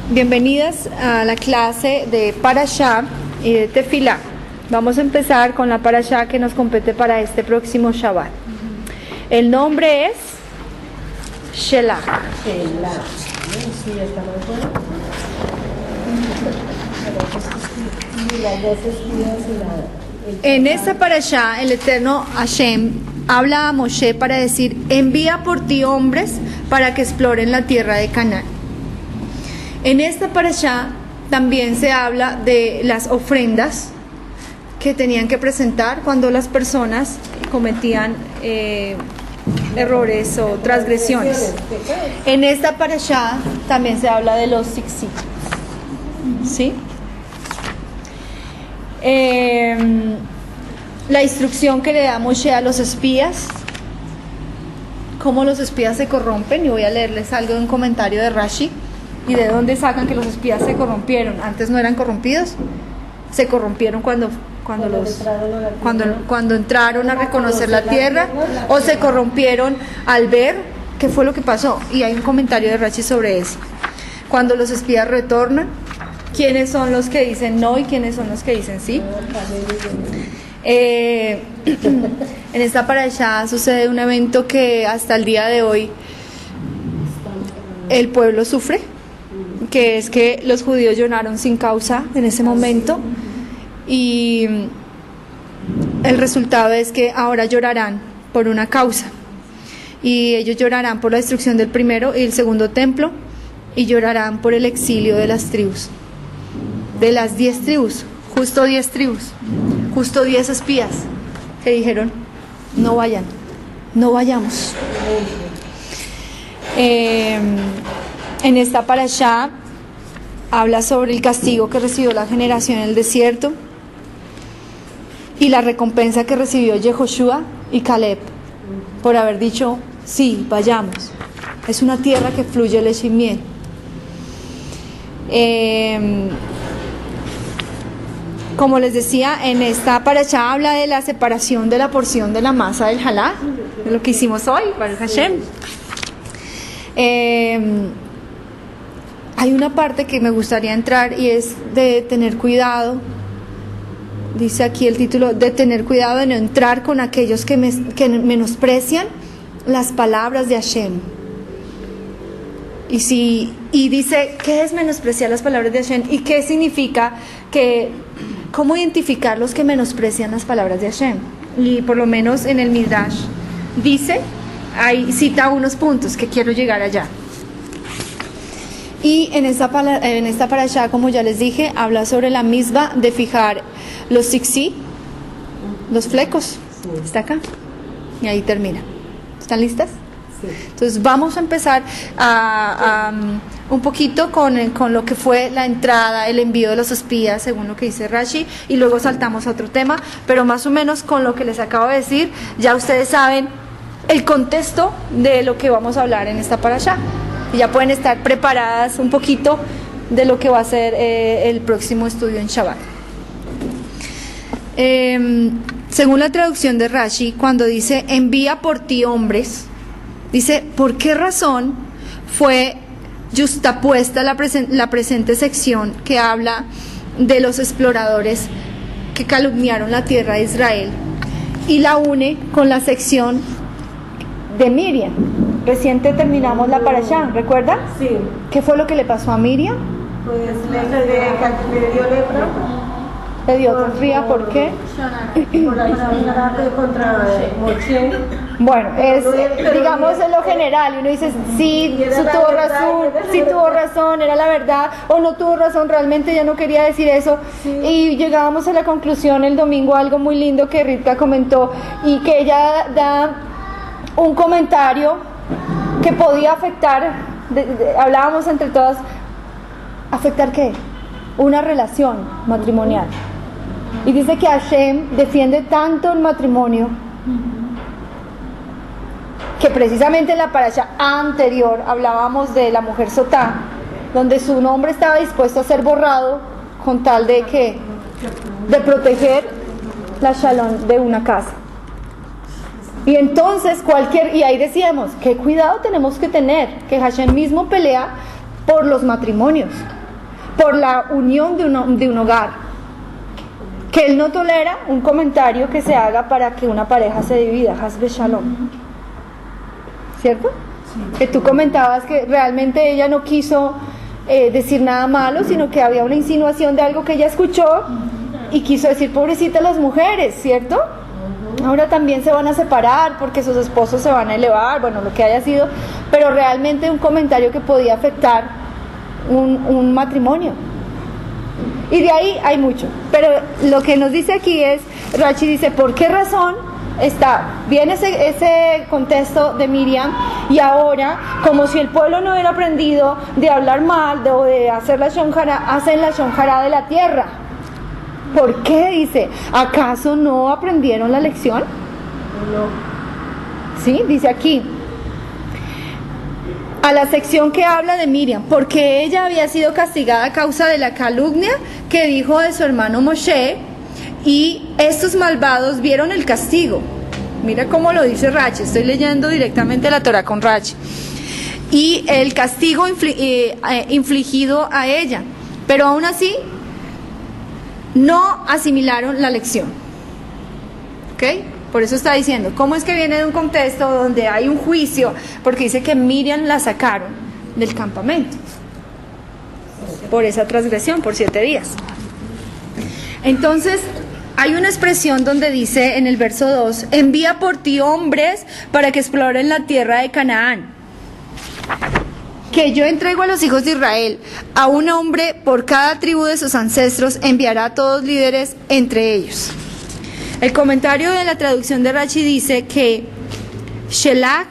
Bienvenidas a la clase de Parashá y de Tefilá. Vamos a empezar con la Parashá que nos compete para este próximo Shabbat. El nombre es Shelach. En esta Parashá, el eterno Hashem habla a Moshe para decir: envía por ti hombres para que exploren la tierra de Canaán. En esta parashá también se habla de las ofrendas que tenían que presentar cuando las personas cometían errores o transgresiones. En esta parashá también se habla de los tzitzit, ¿sí? La instrucción que le da Moshe a los espías, cómo los espías se corrompen, y voy a leerles algo de un comentario de Rashi. ¿Y de dónde sacan que los espías se corrompieron? Antes no eran corrompidos, se corrompieron cuando entraron a reconocer la tierra, o se corrompieron al ver qué fue lo que pasó. Y hay un comentario de Rashi sobre eso. Cuando los espías retornan, ¿quiénes son los que dicen no y quiénes son los que dicen sí? En esta parashá sucede un evento que hasta el día de hoy el pueblo sufre, que es que los judíos lloraron sin causa en ese momento, y el resultado es que ahora llorarán por una causa, y ellos llorarán por la destrucción del primero y el segundo templo, y llorarán por el exilio de las tribus, de las 10 tribus, justo 10 tribus, justo 10 espías que dijeron: no vayan, no vayamos. En esta parashá habla sobre el castigo que recibió la generación en el desierto y la recompensa que recibió Yehoshua y Caleb por haber dicho: sí, vayamos. Es una tierra que fluye leche y miel. Como les decía, en esta parashá habla de la separación de la porción de la masa del halá, de lo que hicimos hoy, Baruch Hashem. Hay una parte que me gustaría entrar, y es de tener cuidado. Dice aquí el título: de tener cuidado de no entrar con aquellos que menosprecian las palabras de Hashem. Y dice, ¿qué es menospreciar las palabras de Hashem? ¿Y qué significa cómo identificar los que menosprecian las palabras de Hashem? Y por lo menos en el Midrash dice, ahí cita unos puntos que quiero llegar allá. Y en esta parashá, como ya les dije, habla sobre la misma de fijar los tzitzit, los flecos. Está acá. Y ahí termina. ¿Están listas? Sí. Entonces vamos a empezar un poquito con lo que fue la entrada, el envío de los espías, según lo que dice Rashi, y luego saltamos a otro tema, pero más o menos con lo que les acabo de decir, ya ustedes saben el contexto de lo que vamos a hablar en esta parashá. Y ya pueden estar preparadas un poquito de lo que va a ser el próximo estudio en Shabbat. Según la traducción de Rashi, cuando dice envía por ti hombres, dice por qué razón fue justapuesta la presente sección que habla de los exploradores que calumniaron la tierra de Israel, y la une con la sección de Miriam. Reciente terminamos la parashá, ¿recuerda? Sí. ¿Qué fue lo que le pasó a Miriam? Pues le dio lepra. ¿Le dio fría? ¿Por qué? Por la ataque contra Moshe. Bueno, digamos en lo general, y uno dice, sí, tuvo razón, era la verdad, o no tuvo razón, realmente ya no quería decir eso. Sí. Y llegábamos a la conclusión el domingo, algo muy lindo que Ritka comentó, y que ella da un comentario que podía afectar, hablábamos entre todas, ¿afectar qué? Una relación matrimonial. Y dice que Hashem defiende tanto el matrimonio, que precisamente en la parashá anterior hablábamos de la mujer Sotá, donde su nombre estaba dispuesto a ser borrado con tal de proteger la shalom de una casa. Y entonces y ahí decíamos, qué cuidado tenemos que tener, que Hashem mismo pelea por los matrimonios, por la unión de un hogar. Que él no tolera un comentario que se haga para que una pareja se divida, Haz Shalom. ¿Cierto? Sí. Que tú comentabas que realmente ella no quiso decir nada malo, sino que había una insinuación de algo que ella escuchó y quiso decir, pobrecitas las mujeres, ¿cierto? Ahora también se van a separar porque sus esposos se van a elevar, bueno, lo que haya sido, pero realmente un comentario que podía afectar un matrimonio. Y de ahí hay mucho, pero lo que nos dice aquí es, Rashi dice, ¿por qué razón viene ese contexto de Miriam? Y ahora, como si el pueblo no hubiera aprendido de hablar mal o de hacer la shonjara, hacen la shonjara de la tierra. ¿Por qué? Dice, ¿acaso no aprendieron la lección? No. Sí, dice aquí, a la sección que habla de Miriam, porque ella había sido castigada a causa de la calumnia que dijo de su hermano Moshe, y estos malvados vieron el castigo. Mira cómo lo dice Rashi, estoy leyendo directamente la Torah con Rashi. Y el castigo infligido a ella, pero aún así no asimilaron la lección. ¿Ok? Por eso está diciendo, ¿cómo es que viene de un contexto donde hay un juicio? Porque dice que Miriam la sacaron del campamento por esa transgresión, por 7 días. Entonces, hay una expresión donde dice en el verso 2, envía por ti hombres para que exploren la tierra de Canaán, que yo entrego a los hijos de Israel, a un hombre por cada tribu de sus ancestros, enviará a todos líderes entre ellos. El comentario de la traducción de Rashi dice que Shelach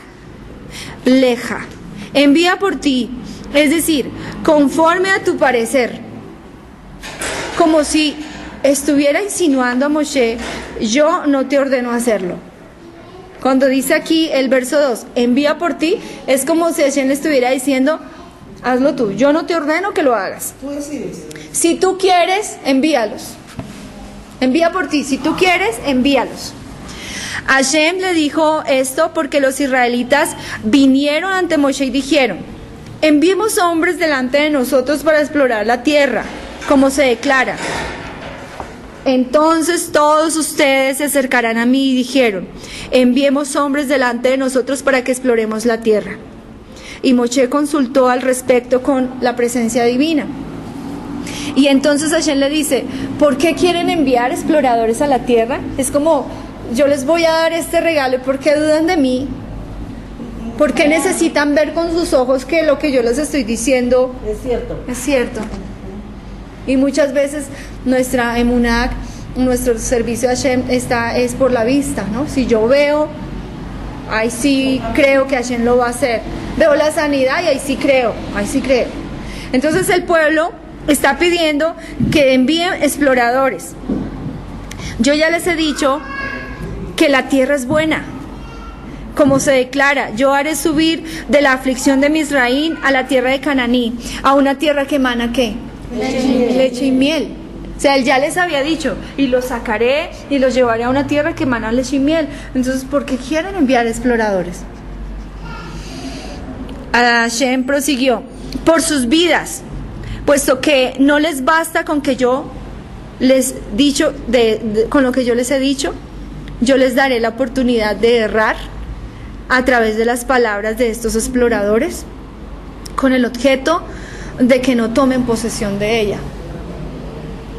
Leja, envía por ti, es decir, conforme a tu parecer, como si estuviera insinuando a Moshe, yo no te ordeno hacerlo. Cuando dice aquí el verso 2, envía por ti, es como si Hashem le estuviera diciendo, hazlo tú, yo no te ordeno que lo hagas. Tú decides. Si tú quieres, envíalos. Envía por ti, si tú quieres, envíalos. Hashem le dijo esto porque los israelitas vinieron ante Moshe y dijeron, enviemos hombres delante de nosotros para explorar la tierra, como se declara. Entonces todos ustedes se acercarán a mí y dijeron, enviemos hombres delante de nosotros para que exploremos la tierra. Y Moshe consultó al respecto con la presencia divina. Y entonces Hashem le dice, ¿por qué quieren enviar exploradores a la tierra? Es como, yo les voy a dar este regalo, ¿por qué dudan de mí? ¿Por qué necesitan ver con sus ojos que lo que yo les estoy diciendo es cierto? Es cierto. Y muchas veces nuestra emuná, nuestro servicio a Hashem es por la vista, ¿no? Si yo veo, ahí sí creo que Hashem lo va a hacer. Veo la sanidad y ahí sí creo. Entonces el pueblo está pidiendo que envíen exploradores. Yo ya les he dicho que la tierra es buena. Como se declara, yo haré subir de la aflicción de Misraín a la tierra de Cananí, a una tierra que emana ¿qué? Leche y miel. O sea, él ya les había dicho, y los sacaré y los llevaré a una tierra que emana leche y miel. Entonces, ¿por qué quieren enviar exploradores? Hashem prosiguió, por sus vidas, puesto que no les basta con que yo les dicho con lo que yo les he dicho, yo les daré la oportunidad de errar a través de las palabras de estos exploradores, con el objeto de que no tomen posesión de ella.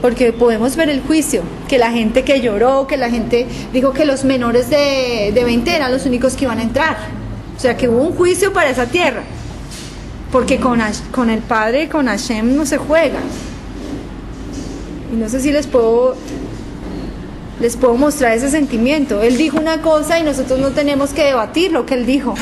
Porque podemos ver el juicio, que la gente que lloró, que la gente dijo que los menores de 20 eran los únicos que iban a entrar. O sea que hubo un juicio para esa tierra, porque con el Padre, con Hashem no se juega. Y no sé si les puedo mostrar ese sentimiento. Él dijo una cosa y nosotros no tenemos que debatir lo que él dijo.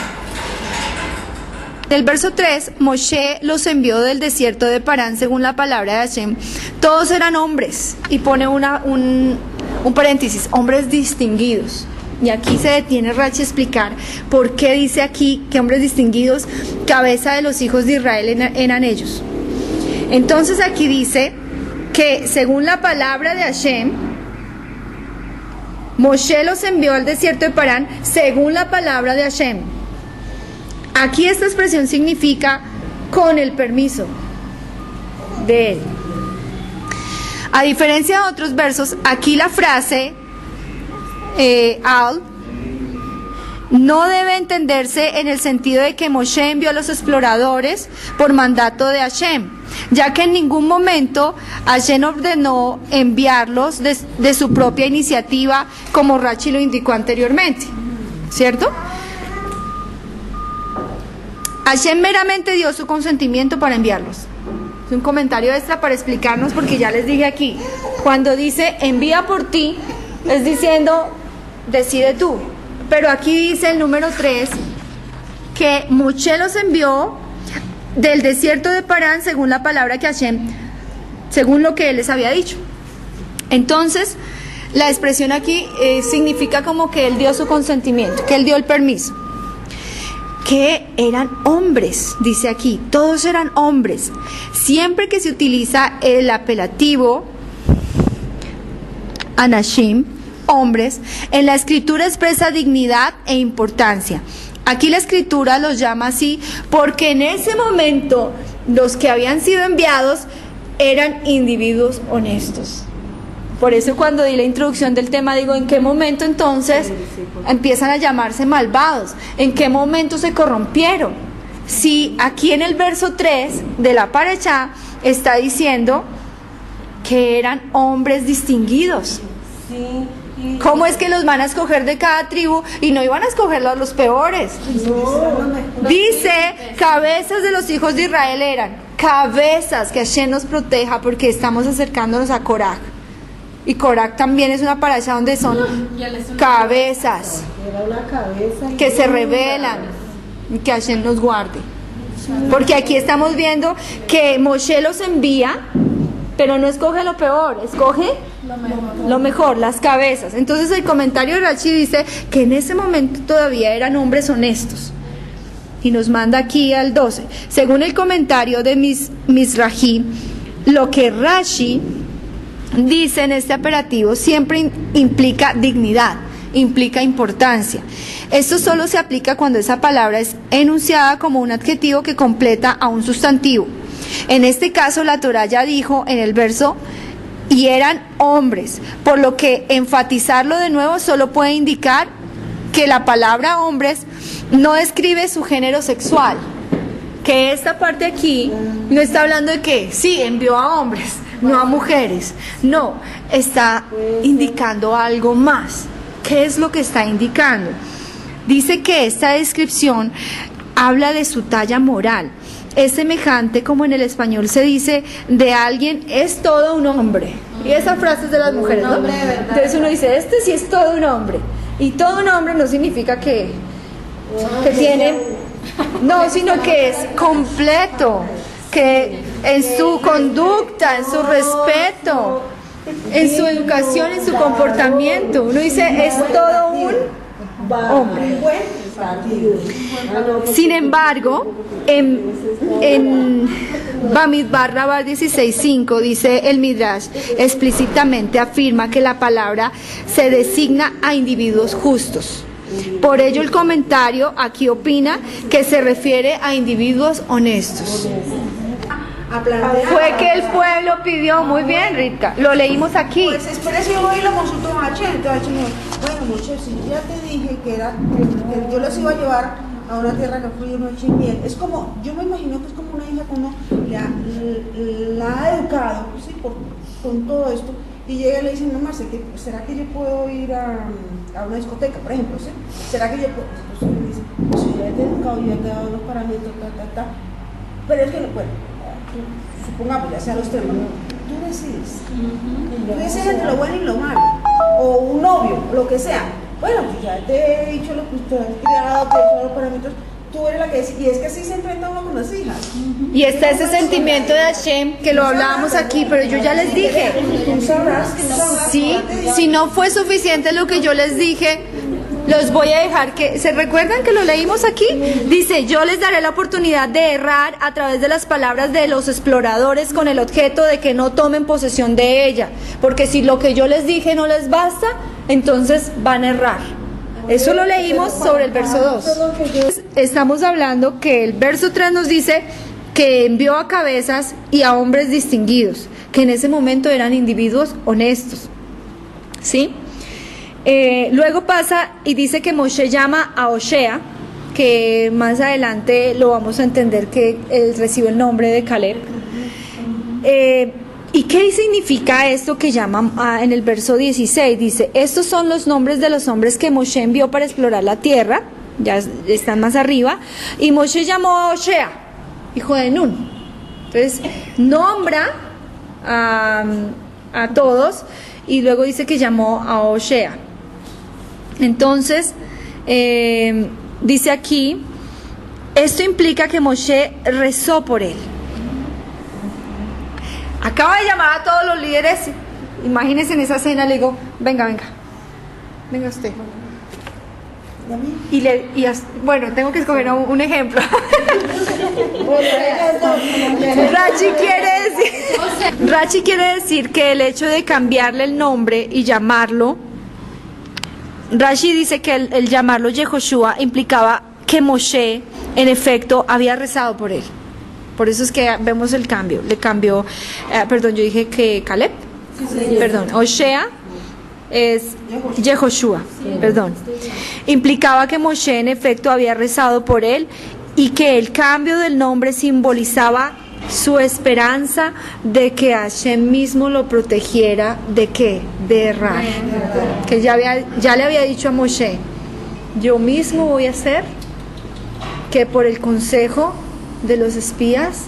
Del verso 3, Moshe los envió del desierto de Parán según la palabra de Hashem. Todos eran hombres, y pone un paréntesis, hombres distinguidos. Y aquí se detiene Rashi a explicar por qué dice aquí que hombres distinguidos, cabeza de los hijos de Israel eran ellos. Entonces aquí dice que según la palabra de Hashem, Moshe los envió al desierto de Parán según la palabra de Hashem. Aquí esta expresión significa con el permiso de él. A diferencia de otros versos, aquí la frase al no debe entenderse en el sentido de que Moshe envió a los exploradores por mandato de Hashem, ya que en ningún momento Hashem ordenó enviarlos de su propia iniciativa, como Rashi lo indicó anteriormente, ¿cierto? Hashem meramente dio su consentimiento para enviarlos. Es un comentario extra para explicarnos, porque ya les dije aquí, cuando dice envía por ti, es diciendo decide tú. Pero aquí dice el número 3 que Moshe los envió del desierto de Parán según la palabra que Hashem, según lo que él les había dicho. Entonces, la expresión aquí significa como que él dio su consentimiento, que él dio el permiso. Que eran hombres, dice aquí, todos eran hombres. Siempre que se utiliza el apelativo Anashim, hombres, en la escritura expresa dignidad e importancia. Aquí la escritura los llama así porque en ese momento los que habían sido enviados eran individuos honestos. Por eso cuando di la introducción del tema digo, ¿en qué momento entonces empiezan a llamarse malvados? ¿En qué momento se corrompieron? Si aquí en el verso 3 de la Parashá está diciendo que eran hombres distinguidos. Sí. ¿Cómo es que los van a escoger de cada tribu y no iban a escoger los peores? No. Dice, cabezas de los hijos de Israel eran cabezas, que Hashem nos proteja porque estamos acercándonos a Koraj. Y Koraj también es una parasha donde son cabezas Era una cabeza que se rebelan y que Hashem nos guarde. Porque aquí estamos viendo que Moshe los envía, pero no escoge lo peor, escoge lo mejor, las cabezas. Entonces el comentario de Rashi dice que en ese momento todavía eran hombres honestos. Y nos manda aquí al 12. Según el comentario de Mizrahi, lo que Rashi dice en este apelativo siempre implica dignidad, implica importancia. Esto solo se aplica cuando esa palabra es enunciada como un adjetivo que completa a un sustantivo. En este caso la Torá ya dijo en el verso y eran hombres, por lo que enfatizarlo de nuevo solo puede indicar que la palabra hombres no describe su género sexual, que esta parte aquí no está hablando de que sí, envió a hombres, no a mujeres, no, está indicando algo más. ¿Qué es lo que está indicando? Dice que esta descripción habla de su talla moral. Es semejante como en el español se dice de alguien es todo un hombre. Y esa frase es de las mujeres, ¿no? Entonces uno dice, este sí es todo un hombre. Y todo un hombre no significa que tiene, no, sino que es completo, que en su conducta, en su respeto, en su educación, en su comportamiento, uno dice, es todo un hombre. Sin embargo, en Bamidbar Rabar 16:5 dice el Midrash, explícitamente afirma que la palabra se designa a individuos justos. Por ello el comentario aquí opina que se refiere a individuos honestos. Fue que el pueblo pidió, muy bien Ritka, lo leímos aquí. Pues espérese, yo voy y lo consulto a H. Entonces me dijo, bueno, Moshe, si ya te dije que yo los iba a llevar a una tierra que fluye noche y miel, es como, yo me imagino que es como una hija que uno la ha educado, ¿sí? con todo esto, y llega y le dice, no, Marce, ¿será que yo puedo ir a una discoteca, por ejemplo? ¿Sí? ¿Será que yo puedo? Entonces me dice, pues yo ya te he educado, yo ya te he dado los parámetros, pero es que no puedo. Supongamos, ya sea los temas, tú decides. Tú decides entre lo bueno y lo malo, o un novio, lo que sea. Bueno, pues ya te he dicho lo que usted ha criado, te he hecho los parámetros, tú eres la que decide. Y es que así se enfrenta uno con las hijas. Y está ese sentimiento de Hashem que lo hablábamos aquí, pero yo ya les dije, Tú sabrás que sí, si no fue suficiente lo que yo les dije, los voy a dejar que, ¿se recuerdan que lo leímos aquí? Dice, yo les daré la oportunidad de errar a través de las palabras de los exploradores con el objeto de que no tomen posesión de ella, porque si lo que yo les dije no les basta, entonces van a errar. Eso lo leímos sobre el verso 2. Estamos hablando que el verso 3 nos dice que envió a cabezas y a hombres distinguidos, que en ese momento eran individuos honestos. ¿Sí? Luego pasa y dice que Moshe llama a Hoshea, que más adelante lo vamos a entender que él recibe el nombre de Caleb. ¿Y qué significa esto que llama en el verso 16? Dice, estos son los nombres de los hombres que Moshe envió para explorar la tierra, ya están más arriba, y Moshe llamó a Hoshea, hijo de Nun. Entonces, nombra a todos, y luego dice que llamó a Hoshea. Entonces, dice aquí, esto implica que Moshe rezó por él. Acaba de llamar a todos los líderes, imagínense en esa escena, le digo, venga usted. Bueno, tengo que escoger un ejemplo. Rachi quiere decir que el hecho de cambiarle el nombre y llamarlo, Rashi dice que el llamarlo Yehoshua implicaba que Moshe, en efecto, había rezado por él. Por eso es que vemos el cambio. Le cambió, yo dije que Caleb, Hoshea es Yehoshua, Implicaba que Moshe en efecto había rezado por él y que el cambio del nombre simbolizaba su esperanza de que Hashem mismo lo protegiera ¿de qué? De errar. Que ya le había dicho a Moshe, yo mismo voy a hacer que por el consejo de los espías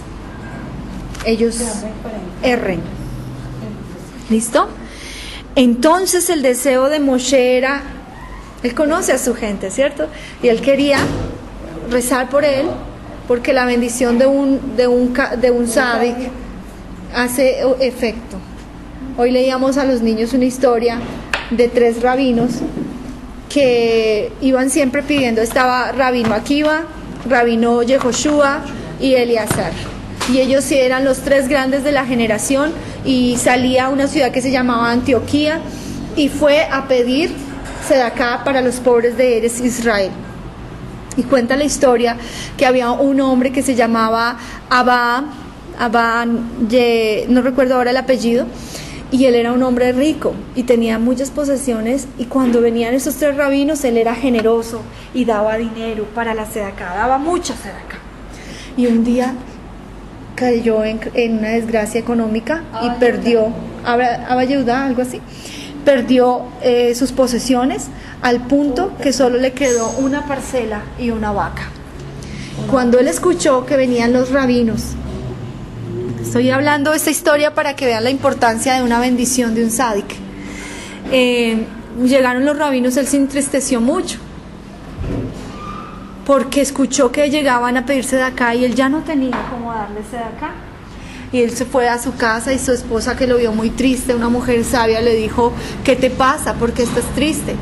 ellos erren. ¿Listo? Entonces el deseo de Moshe era, él conoce a su gente, ¿cierto? Y él quería rezar por él, porque la bendición de un sádic hace efecto. Hoy leíamos a los niños una historia de 3 rabinos que iban siempre pidiendo, estaba Rabino Akiva, Rabino Yehoshua y Eleazar, y ellos sí eran los 3 grandes de la generación, y salía a una ciudad que se llamaba Antioquía y fue a pedir sedaká para los pobres de Eretz Israel. Y cuenta la historia que había un hombre que se llamaba Abba, no recuerdo ahora el apellido, y él era un hombre rico y tenía muchas posesiones, y cuando venían esos 3 rabinos él era generoso y daba dinero para la sedaká, daba mucha sedaká. Y un día cayó en una desgracia económica y perdió, Abba Yehuda, algo así, perdió sus posesiones al punto que solo le quedó una parcela y una vaca. Cuando él escuchó que venían los rabinos, estoy hablando de esta historia para que vean la importancia de una bendición de un sádic, llegaron los rabinos, él se entristeció mucho porque escuchó que llegaban a pedirse de acá y él ya no tenía cómo darles de acá. Y él se fue a su casa y su esposa, que lo vio muy triste, una mujer sabia, le dijo, ¿qué te pasa? ¿Por qué estás triste?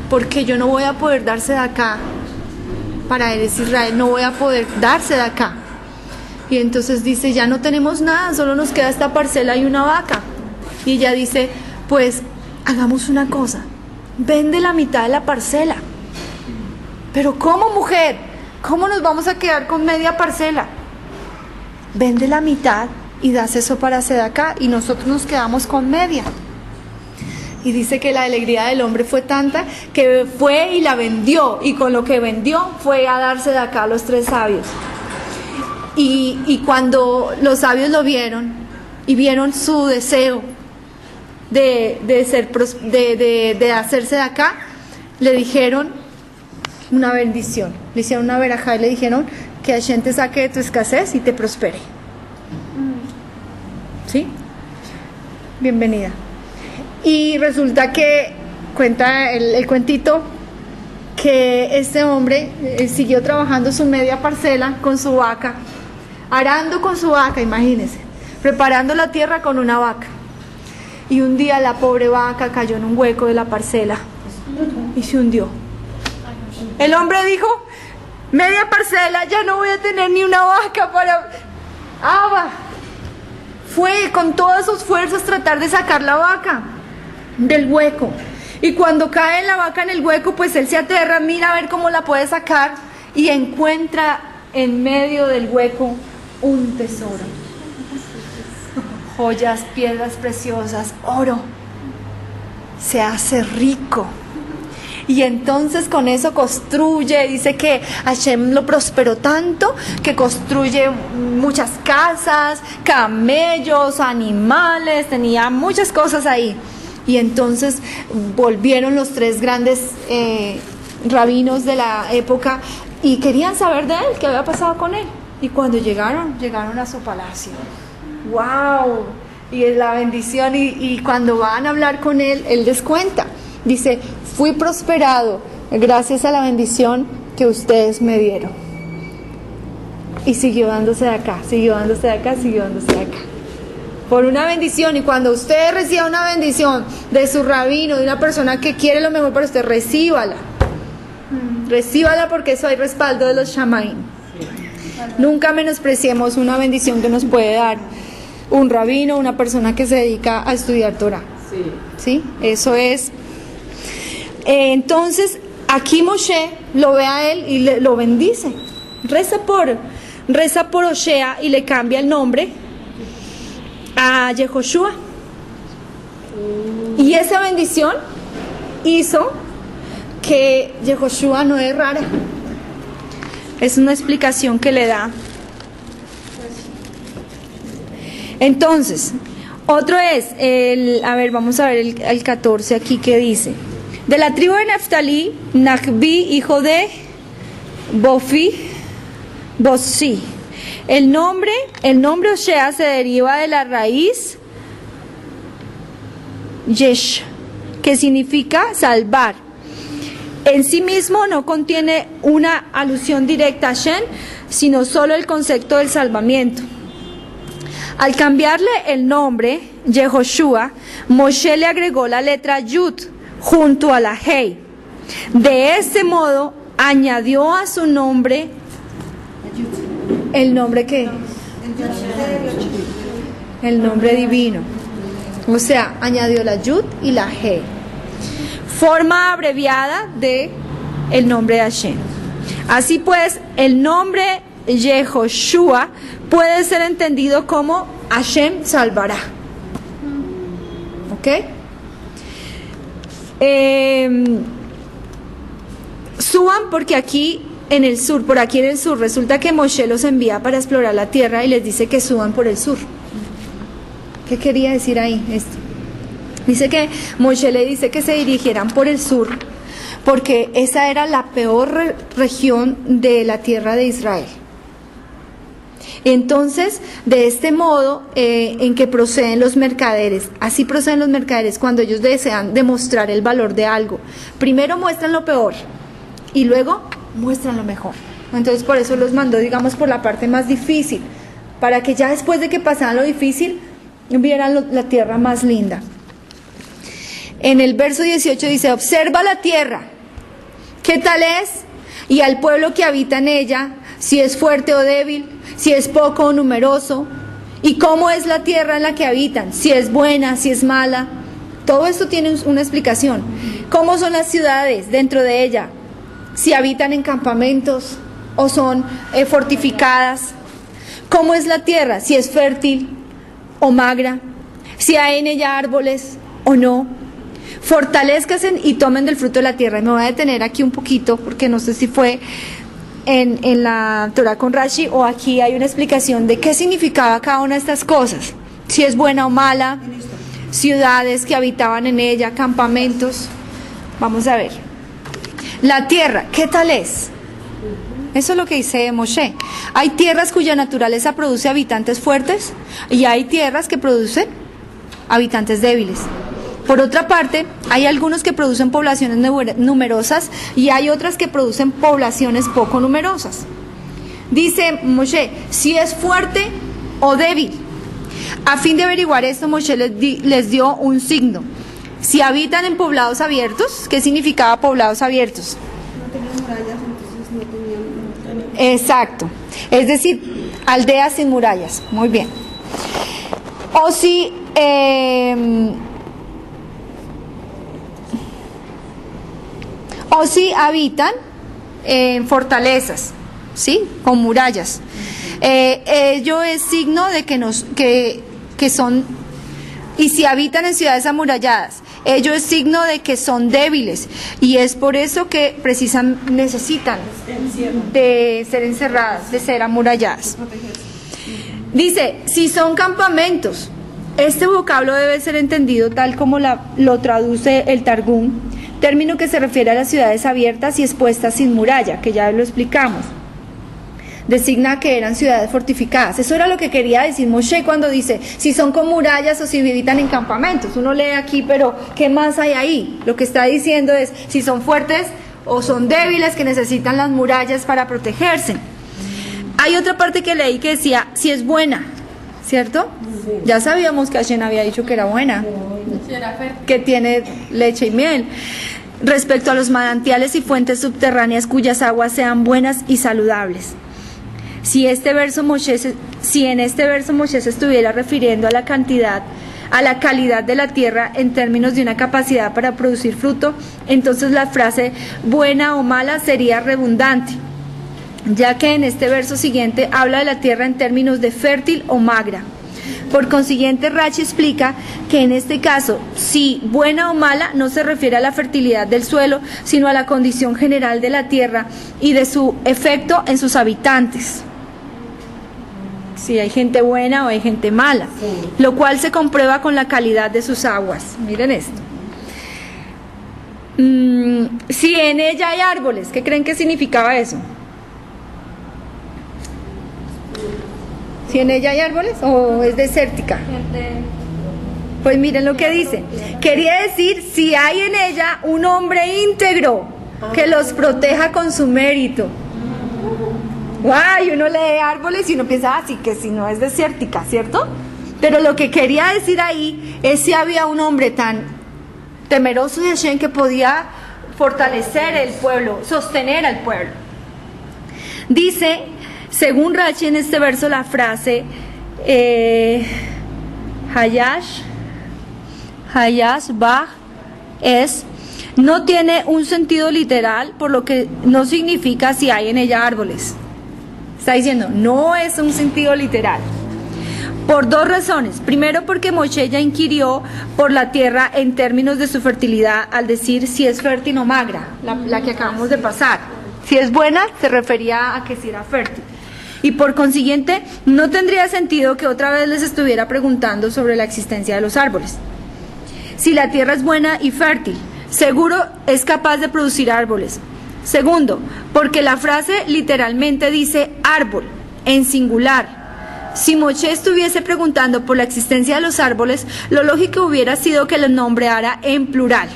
Porque yo no voy a poder darse de acá para Eretz Israel, no voy a poder darse de acá. Y entonces dice, ya no tenemos nada, solo nos queda esta parcela y una vaca. Y ella dice, pues hagamos una cosa, vende la mitad de la parcela. Pero ¿cómo, mujer? ¿Cómo nos vamos a quedar con media parcela? Vende la mitad y das eso para sedaká y nosotros nos quedamos con media. Y dice que la alegría del hombre fue tanta que fue y la vendió, y con lo que vendió fue a dar sedaká a los 3 sabios. Y cuando los sabios lo vieron y vieron su deseo de hacerse de acá, le dijeron una bendición, le hicieron una verajá y le dijeron que Hashem te saque de tu escasez y te prospere. ¿Sí? Bienvenida. Y resulta que cuenta el cuentito que este hombre siguió trabajando su media parcela con su vaca, arando con su vaca, imagínense, preparando la tierra con una vaca. Y un día la pobre vaca cayó en un hueco de la parcela y se hundió. El hombre dijo, media parcela, ya no voy a tener ni una vaca para... Abba, fue con todas sus fuerzas tratar de sacar la vaca del hueco. Y cuando cae la vaca en el hueco, pues él se aterra, mira a ver cómo la puede sacar, y encuentra en medio del hueco un tesoro. Joyas, piedras preciosas, oro. Se hace rico. Y entonces con eso construye, dice que Hashem lo prosperó tanto que construye muchas casas, camellos, animales, tenía muchas cosas ahí. Y entonces volvieron los 3 grandes rabinos de la época y querían saber de él, qué había pasado con él. Y cuando llegaron a su palacio. ¡Wow! Y es la bendición, y cuando van a hablar con él, él les cuenta. Dice, fui prosperado gracias a la bendición que ustedes me dieron. Y siguió dándose de acá, siguió dándose de acá, siguió dándose de acá. Por una bendición. Y cuando usted reciba una bendición de su rabino, de una persona que quiere lo mejor para usted, recíbala. Recíbala, porque eso hay respaldo de los Shamaim. Nunca menospreciemos una bendición que nos puede dar un rabino, una persona que se dedica a estudiar Torah. ¿Sí? Eso es. Entonces, aquí Moshe lo ve a él y lo bendice. Reza por Oshea y le cambia el nombre a Yehoshua. Y esa bendición hizo que Yehoshua no errara. Es una explicación que le da. Entonces, otro es vamos a ver el 14 aquí que dice. De la tribu de Neftalí, Nachbi, hijo de Bosí. El nombre Oshea se deriva de la raíz Yesh, que significa salvar. En sí mismo no contiene una alusión directa a Hashem, sino solo el concepto del salvamiento. Al cambiarle el nombre, Yehoshua, Moshe le agregó la letra Yud junto a la Hei. De este modo, añadió a su nombre el nombre que el nombre divino. O sea, añadió la Yud y la Hei. Forma abreviada de el nombre de Hashem. Así pues, el nombre Yehoshua puede ser entendido como Hashem salvará. ¿Ok? Suban porque aquí en el sur, por aquí en el sur, resulta que Moshe los envía para explorar la tierra y les dice que suban por el sur. ¿Qué quería decir ahí esto? Dice que Moshe le dice que se dirigieran por el sur porque esa era la peor región de la tierra de Israel. Entonces, de este modo en que proceden los mercaderes, así proceden los mercaderes cuando ellos desean demostrar el valor de algo. Primero muestran lo peor y luego muestran lo mejor. Entonces, por eso los mandó, digamos, por la parte más difícil, para que ya después de que pasaran lo difícil, vieran la tierra más linda. En el verso 18 dice, observa la tierra, ¿qué tal es? Y al pueblo que habita en ella, si es fuerte o débil, si es poco o numeroso, y cómo es la tierra en la que habitan, si es buena, si es mala. Todo esto tiene una explicación. ¿Cómo son las ciudades dentro de ella? Si habitan en campamentos o son fortificadas. ¿Cómo es la tierra? Si es fértil o magra, si hay en ella árboles o no. Fortalezcanse y tomen del fruto de la tierra. Y me voy a detener aquí un poquito porque no sé si fue en la Torah con Rashi o aquí hay una explicación de qué significaba cada una de estas cosas. Si es buena o mala, ciudades que habitaban en ella, campamentos. Vamos a ver. La tierra, ¿qué tal es? Eso es lo que dice Moshe. Hay tierras cuya naturaleza produce habitantes fuertes y hay tierras que producen habitantes débiles. Por otra parte, hay algunos que producen poblaciones numerosas y hay otras que producen poblaciones poco numerosas. Dice Moshe, si es fuerte o débil. A fin de averiguar esto, Moshe les dio un signo. Si habitan en poblados abiertos, ¿qué significaba poblados abiertos? No tenían murallas, entonces no tenían... Exacto. Es decir, aldeas sin murallas. Muy bien. O si... o si habitan en fortalezas, ¿sí? Con murallas. Ello es signo de que son, y si habitan en ciudades amuralladas, ello es signo de que son débiles, y es por eso que necesitan de ser encerradas, de ser amuralladas. Dice, si son campamentos, este vocablo debe ser entendido tal como lo traduce el Targum, término que se refiere a las ciudades abiertas y expuestas sin muralla, que ya lo explicamos. Designa que eran ciudades fortificadas. Eso era lo que quería decir Moshe cuando dice, si son con murallas o si habitan en campamentos. Uno lee aquí, pero ¿qué más hay ahí? Lo que está diciendo es, si son fuertes o son débiles, que necesitan las murallas para protegerse. Hay otra parte que leí que decía, si es buena, ¿cierto? Sí. Ya sabíamos que Hashem había dicho que era buena, que tiene leche y miel. Respecto a los manantiales y fuentes subterráneas cuyas aguas sean buenas y saludables. Si en este verso Moshe se estuviera refiriendo a la calidad de la tierra en términos de una capacidad para producir fruto, entonces la frase buena o mala sería redundante, ya que en este verso siguiente habla de la tierra en términos de fértil o magra. Por consiguiente, Rashi explica que en este caso, si buena o mala no se refiere a la fertilidad del suelo, sino a la condición general de la tierra y de su efecto en sus habitantes. Si hay gente buena o hay gente mala, lo cual se comprueba con la calidad de sus aguas. Miren esto. Si en ella hay árboles, ¿qué creen que significaba eso? ¿Si en ella hay árboles o es desértica? Pues miren lo que dice. Quería decir, si hay en ella un hombre íntegro que los proteja con su mérito. ¡Guau! Y uno lee árboles y uno piensa, así que si no es desértica, ¿cierto? Pero lo que quería decir ahí es si había un hombre tan temeroso de Hashem que podía fortalecer el pueblo, sostener al pueblo. Dice, según Rashi en este verso, la frase Hayash Bach no tiene un sentido literal, por lo que no significa si hay en ella árboles. Está diciendo, no es un sentido literal. Por dos razones. Primero, porque Moshe ya inquirió por la tierra en términos de su fertilidad al decir si es fértil o magra, la que acabamos de pasar. Si es buena, se refería a que si era fértil. Y por consiguiente, no tendría sentido que otra vez les estuviera preguntando sobre la existencia de los árboles. Si la tierra es buena y fértil, seguro es capaz de producir árboles. Segundo, porque la frase literalmente dice árbol, en singular. Si Moshe estuviese preguntando por la existencia de los árboles, lo lógico hubiera sido que los nombrara en plural.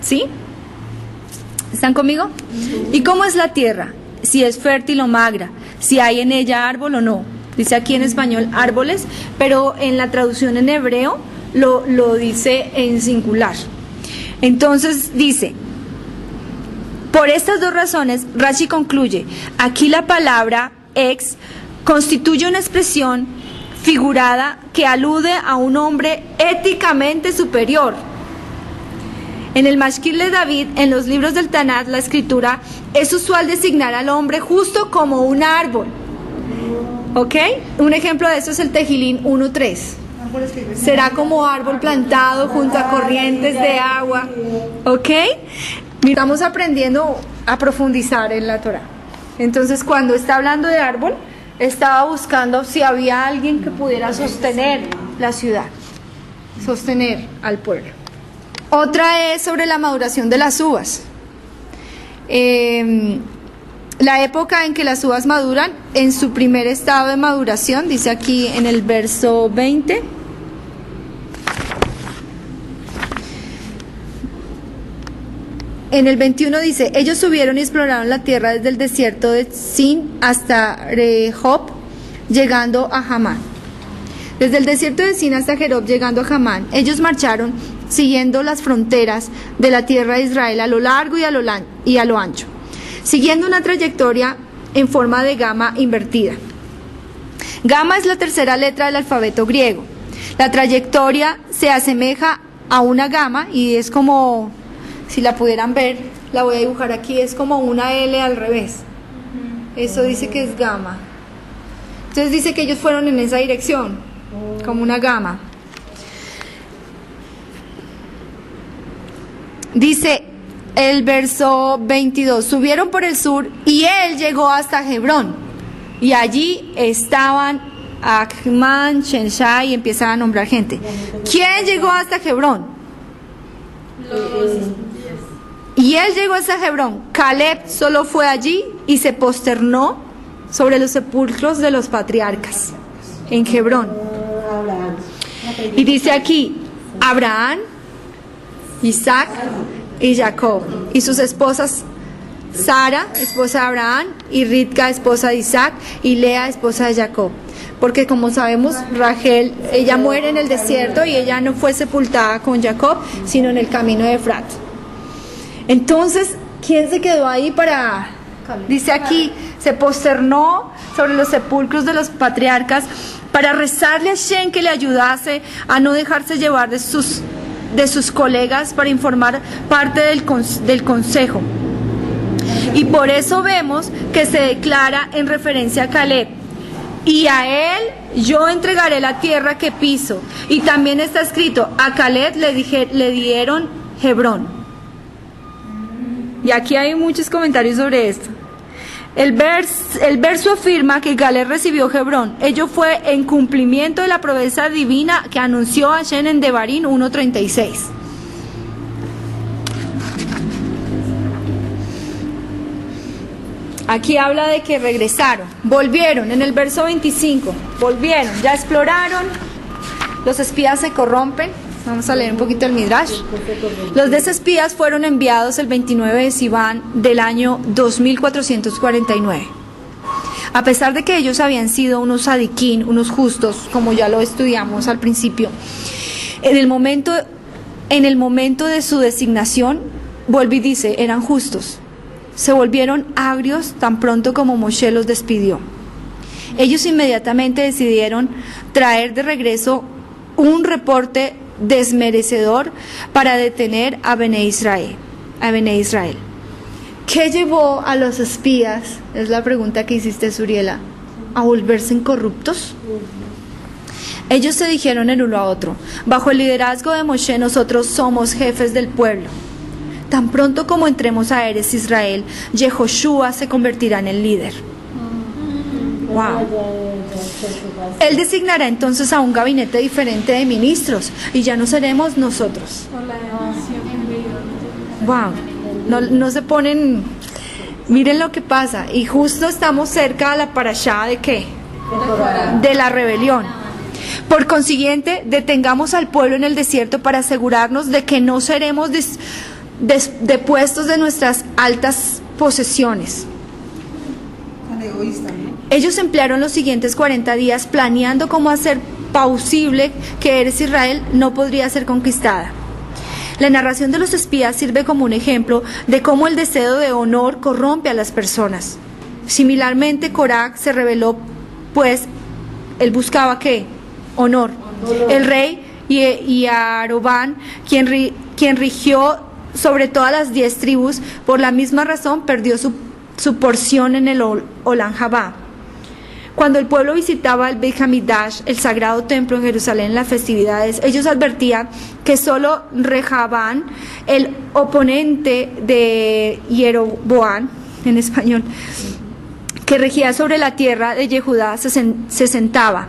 ¿Sí? ¿Están conmigo? ¿Y cómo es la tierra? Si es fértil o magra, si hay en ella árbol o no. Dice aquí en español árboles, pero en la traducción en hebreo lo dice en singular. Entonces dice, por estas dos razones, Rashi concluye, aquí la palabra ex constituye una expresión figurada que alude a un hombre éticamente superior. En el Mashkil de David, en los libros del Tanat, la escritura, es usual designar al hombre justo como un árbol. ¿Ok? Un ejemplo de eso es el Tejilín 1.3. Será como árbol plantado junto a corrientes de agua. ¿Ok? Estamos aprendiendo a profundizar en la Torah. Entonces, cuando está hablando de árbol, estaba buscando si había alguien que pudiera sostener la ciudad, sostener al pueblo. Otra es sobre la maduración de las uvas. La época en que las uvas maduran, en su primer estado de maduración, dice aquí en el verso 20. En el 21 dice, ellos subieron y exploraron la tierra desde el desierto de Sin hasta Rehob, llegando a Hamán. Desde el desierto de Sin hasta Rehob, llegando a Hamán, ellos marcharon siguiendo las fronteras de la tierra de Israel a lo largo y a lo ancho, siguiendo una trayectoria en forma de gama invertida. Gama es la tercera letra del alfabeto griego. La trayectoria se asemeja a una gama y es como, si la pudieran ver, la voy a dibujar aquí, es como una L al revés. Eso dice que es gama. Entonces dice que ellos fueron en esa dirección, como una gama. Dice el verso 22, subieron por el sur y él llegó hasta Hebrón. Y allí estaban Achman, Shenshai, y empiezan a nombrar gente. ¿Quién llegó hasta Hebrón? Y él llegó hasta Hebrón. Caleb solo fue allí y se posternó sobre los sepulcros de los patriarcas en Hebrón. Y dice aquí, Abraham, Isaac y Jacob, y sus esposas, Sara, esposa de Abraham, y Ritca, esposa de Isaac, y Lea, esposa de Jacob. Porque como sabemos, Rachel, ella muere en el desierto y ella no fue sepultada con Jacob, sino en el camino de Efrat. Entonces, ¿quién se quedó ahí para...? Dice aquí, se posternó sobre los sepulcros de los patriarcas para rezarle a Shem que le ayudase a no dejarse llevar de sus colegas para informar parte del consejo. Y por eso vemos que se declara en referencia a Caleb: y a él yo entregaré la tierra que piso. Y también está escrito, a Caleb le dieron Hebrón. Y aquí hay muchos comentarios sobre esto. El verso afirma que Caleb recibió Hebrón. Ello fue en cumplimiento de la promesa divina que anunció a Hashem en Devarim 1:36. Aquí habla de que regresaron, volvieron, en el verso 25, volvieron, ya exploraron, los espías se corrompen. Vamos a leer un poquito el Midrash. Los 10 espías fueron enviados el 29 de Sivan del año 2449. A pesar de que ellos habían sido unos sadiquín, unos justos, como ya lo estudiamos al principio, en el momento de su designación, vuelve y dice, eran justos. Se volvieron agrios tan pronto como Moshe los despidió. Ellos inmediatamente decidieron traer de regreso un reporte desmerecedor para detener a Bene Israel. ¿Qué llevó a los espías? Es la pregunta que hiciste, Suriela. ¿A volverse incorruptos? Ellos se dijeron el uno a otro: bajo el liderazgo de Moshe nosotros somos jefes del pueblo. Tan pronto como entremos a Eretz Israel, Yehoshua se convertirá en el líder. Wow. Él designará entonces a un gabinete diferente de ministros y ya no seremos nosotros. Wow. No se ponen. Miren lo que pasa. Y justo estamos cerca de la parashá de ¿qué? De la rebelión. Por consiguiente, detengamos al pueblo en el desierto para asegurarnos de que no seremos depuestos de nuestras altas posesiones. Ellos emplearon los siguientes 40 días planeando cómo hacer plausible que Eretz Israel no podría ser conquistada. La narración de los espías sirve como un ejemplo de cómo el deseo de honor corrompe a las personas. Similarmente, Coraj se rebeló, pues él buscaba ¿qué? Honor. El rey y Arobán, quien rigió sobre todas las 10 tribus, por la misma razón perdió su porción en el Olam Jabá. Cuando el pueblo visitaba el Beit Hamidash, el sagrado templo en Jerusalén, en las festividades, ellos advertían que solo Rehabán, el oponente de Jeroboam, en español, que regía sobre la tierra de Yehudá, se sentaba.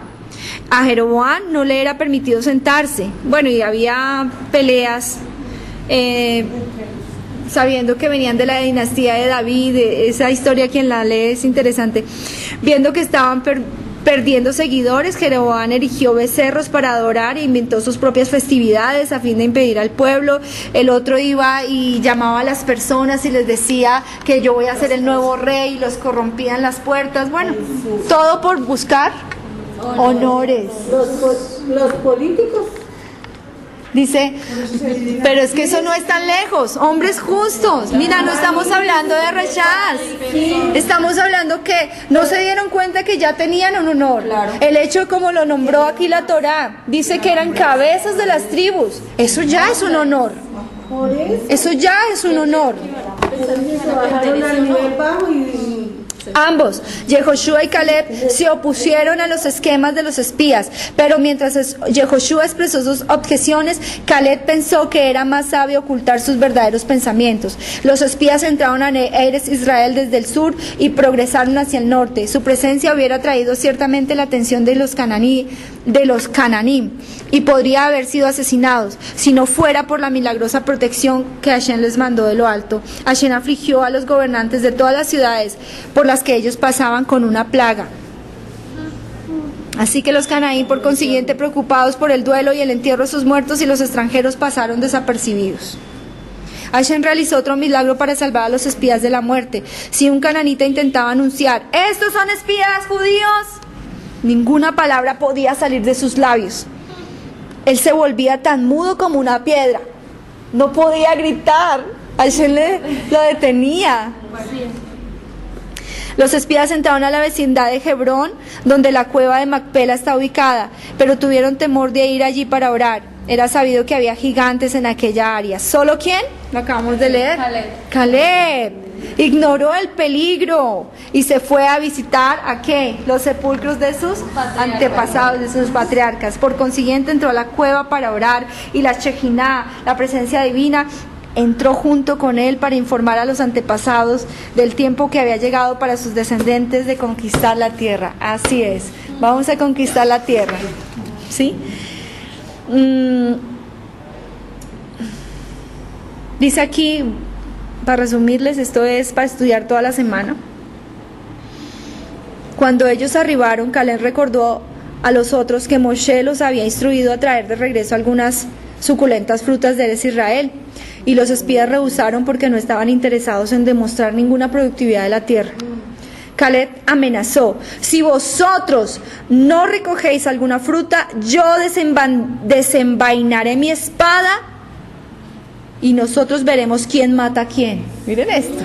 A Jeroboam no le era permitido sentarse. Bueno, y había peleas, sabiendo que venían de la dinastía de David. Esa historia, quien la lee, es interesante. Viendo que estaban perdiendo seguidores, Jeroboam erigió becerros para adorar e inventó sus propias festividades a fin de impedir al pueblo. El otro iba y llamaba a las personas y les decía que yo voy a ser el nuevo rey, y los corrompían las puertas. Bueno, todo por buscar honores. Los políticos. Dice, pero es que eso no es tan lejos. Hombres justos. Mira, no estamos hablando de rechaz. Estamos hablando que no se dieron cuenta que ya tenían un honor. El hecho como lo nombró aquí la Torá, dice que eran cabezas de las tribus. Eso ya es un honor. Eso ya es un honor. Se bajaron al nivel bajo y Ambos, Yehoshua y Caleb, se opusieron a los esquemas de los espías, pero mientras Yehoshua expresó sus objeciones, Caleb pensó que era más sabio ocultar sus verdaderos pensamientos. Los espías entraron a Eretz Israel desde el sur y progresaron hacia el norte. Su presencia hubiera atraído ciertamente la atención de los cananíes y podría haber sido asesinados si no fuera por la milagrosa protección que Hashem les mandó de lo alto. Hashem afligió a los gobernantes de todas las ciudades por las que ellos pasaban con una plaga. Así que los canaín, por consiguiente, preocupados por el duelo y el entierro de sus muertos, y los extranjeros pasaron desapercibidos. Hashem realizó otro milagro para salvar a los espías de la muerte. Si un cananita intentaba anunciar: "¡Estos son espías judíos!", ninguna palabra podía salir de sus labios. Él se volvía tan mudo como una piedra. No podía gritar. Hashem lo detenía. Los espías entraron a la vecindad de Hebrón, donde la cueva de Macpela está ubicada, pero tuvieron temor de ir allí para orar. Era sabido que había gigantes en aquella área. ¿Solo quién? Lo acabamos de leer. Caleb. Ignoró el peligro y se fue a visitar ¿a qué? Los sepulcros de sus antepasados, de sus patriarcas. Por consiguiente entró a la cueva para orar, y la Shekinah, la presencia divina, entró junto con él para informar a los antepasados del tiempo que había llegado para sus descendientes de conquistar la tierra. Así es, vamos a conquistar la tierra, ¿sí? Dice aquí, para resumirles, esto es para estudiar toda la semana. Cuando ellos arribaron, Caleb recordó a los otros que Moshe los había instruido a traer de regreso algunas suculentas frutas de Eretz Israel, y los espías rehusaron porque no estaban interesados en demostrar ninguna productividad de la tierra. Caleb amenazó: "Si vosotros no recogéis alguna fruta, yo desenvainaré mi espada y nosotros veremos quién mata a quién". Miren esto.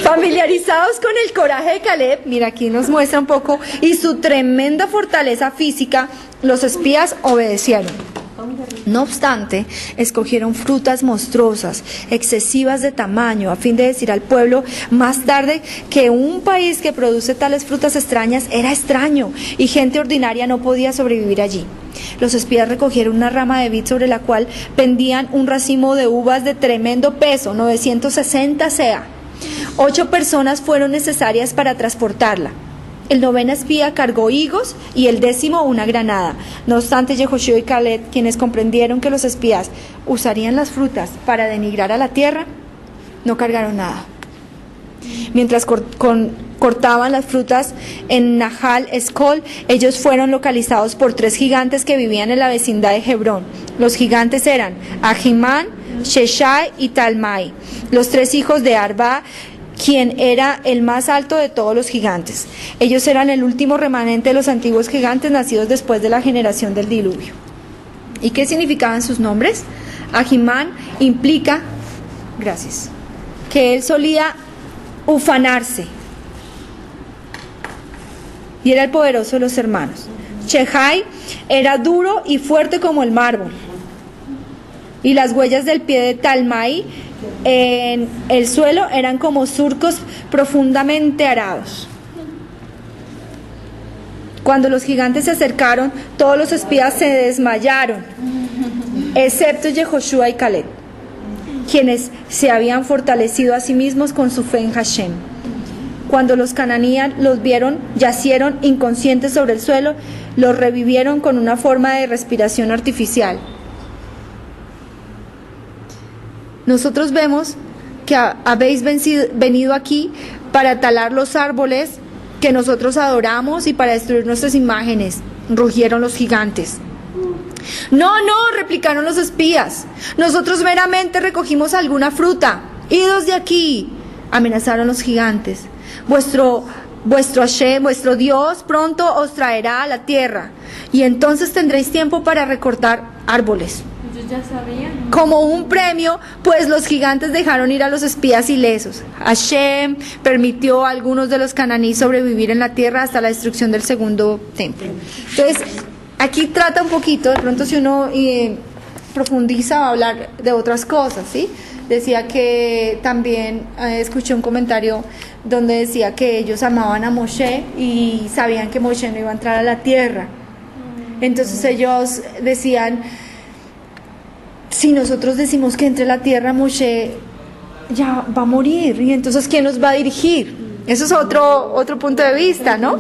Familiarizados con el coraje de Caleb, mira, aquí nos muestra un poco, y su tremenda fortaleza física, los espías obedecieron. No obstante, escogieron frutas monstruosas, excesivas de tamaño, a fin de decir al pueblo más tarde que un país que produce tales frutas extrañas era extraño y gente ordinaria no podía sobrevivir allí. Los espías recogieron una rama de vid sobre la cual pendían un racimo de uvas de tremendo peso, 960 sea. 8 personas fueron necesarias para transportarla. El 9º espía cargó higos y el 10º una granada. No obstante, Yehoshua y Caleb, quienes comprendieron que los espías usarían las frutas para denigrar a la tierra, no cargaron nada. Mientras cortaban las frutas en Nahal Escol, ellos fueron localizados por 3 gigantes que vivían en la vecindad de Hebrón. Los gigantes eran Ahimán, Sheshai y Talmai, los 3 hijos de Arba, quien era el más alto de todos los gigantes. Ellos eran el último remanente de los antiguos gigantes nacidos después de la generación del diluvio. ¿Y qué significaban sus nombres? Ahimán implica, gracias, que él solía ufanarse y era el poderoso de los hermanos. Sheshai era duro y fuerte como el mármol, y las huellas del pie de Talmai en el suelo eran como surcos profundamente arados. Cuando los gigantes se acercaron, todos los espías se desmayaron, excepto Yehoshua y Caleb, quienes se habían fortalecido a sí mismos con su fe en Hashem. Cuando los cananíes los vieron, yacieron inconscientes sobre el suelo, los revivieron con una forma de respiración artificial. Nosotros vemos que habéis venido aquí para talar los árboles que nosotros adoramos y para destruir nuestras imágenes, rugieron los gigantes. No, replicaron los espías. Nosotros meramente recogimos alguna fruta. Idos de aquí, amenazaron los gigantes. Vuestro Hashem, vuestro Dios, pronto os traerá a la tierra, y entonces tendréis tiempo para recortar árboles. Ellos ya sabían. Como un premio, pues los gigantes dejaron ir a los espías ilesos. Hashem permitió a algunos de los cananíes sobrevivir en la tierra hasta la destrucción del segundo templo. Entonces, aquí trata un poquito, de pronto si uno profundiza, va a hablar de otras cosas, ¿sí? Decía que también escuché un comentario donde decía que ellos amaban a Moshe y sabían que Moshe no iba a entrar a la tierra. Entonces ellos decían, si nosotros decimos que entre a la tierra, Moshe ya va a morir, y entonces ¿quién nos va a dirigir? Eso es otro punto de vista, ¿no?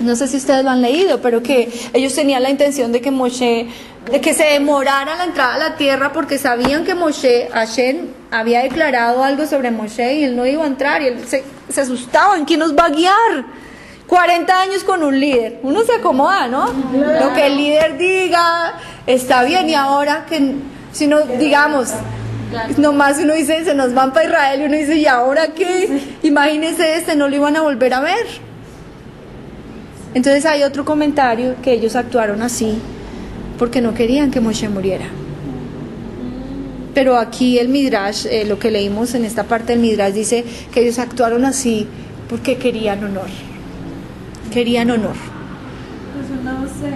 No sé si ustedes lo han leído, pero que ellos tenían la intención de que Moshe, de que se demorara la entrada a la tierra, porque sabían que Hashem había declarado algo sobre Moshe y él no iba a entrar, y él se asustaban, ¿quién nos va a guiar? 40 años con un líder, uno se acomoda, ¿no? Lo que el líder diga está bien, y ahora que si no, digamos, nomás uno dice, se nos van para Israel, y uno dice, ¿y ahora qué? Imagínense, no lo iban a volver a ver. Entonces hay otro comentario que ellos actuaron así porque no querían que Moshe muriera. Pero aquí el Midrash, lo que leímos en esta parte del Midrash, dice que ellos actuaron así porque querían honor. Querían honor. Pues no sé,